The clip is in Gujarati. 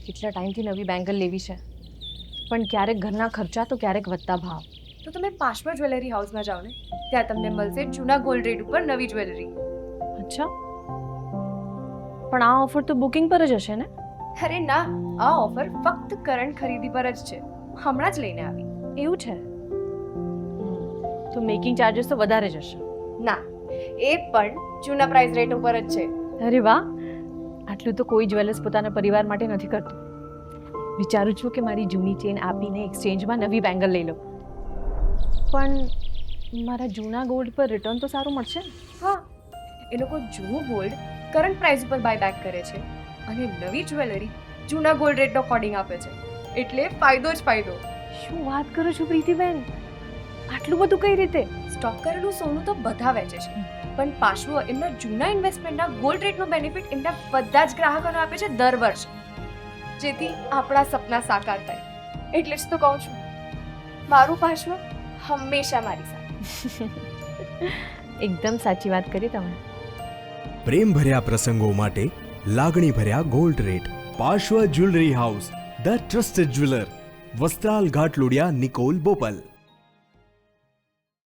કેટલા ટાઈમથી નવી બેંગલ લેવી છે, પણ ક્યારેક ઘરના ખર્ચા તો ક્યારેક વધતા ભાવ. તો તમે પાશવા જ્વેલરી હાઉસમાં જાઓ ને, ત્યાં તમને મળશે જૂના ગોલ્ડ રેટ ઉપર નવી જ્વેલરી. અચ્છા, પણ આ ઓફર તો બુકિંગ પર જ હશે ને? અરે ના, આ ઓફર ફક્ત કરંટ ખરીદી પર જ છે. હમણાં જ લઈને આવી. એવું છે? તો મેકિંગ ચાર્जेस તો વધારે જ હશે. ના, એ પણ જૂના પ્રાઇસ રેટ ઉપર જ છે. અરે વાહ, આટલું તો કોઈ જ્વેલર્સ પોતાના પરિવાર માટે નથી કરતું. વિચારું છું કે મારી જૂની ચેન આપીને એક્સચેન્જમાં નવી બેંગલ લઈ લઉં. પણ મારા જૂના ગોલ્ડ પર રિટર્ન તો સારું મળશે ને? હા, એ લોકો જૂનું ગોલ્ડ કરંટ પ્રાઇસ ઉપર બાય બેક કરે છે અને નવી જ્વેલરી જૂના ગોલ્ડ રેટનો કોડિંગ આપે છે. એટલે ફાયદો જ ફાયદો. શું વાત કરો છો પ્રીતિબેન, આટલું બધું કઈ રીતે? સ્ટોક કરેલું સોનું તો બધા વેચે છે, પણ પાશવો એમના જૂના ઇન્વેસ્ટમેન્ટના ગોલ્ડ રેટનો બેનિફિટ એમના બધા જ ગ્રાહકોને આપે છે દર વર્ષે, જેથી આપણા સપના સાકાર થાય. એટલે જ તો કહું છું, મારું પાશવો હંમેશા મારી સાથે. એકદમ સાચી વાત કરી તમે. પ્રેમ ભર્યા પ્રસંગો માટે લાગણી ભર્યા gold rate. Pashwa jewellery house, the trusted jeweller, Vastral Ghatlodia, Nikol, Bopal.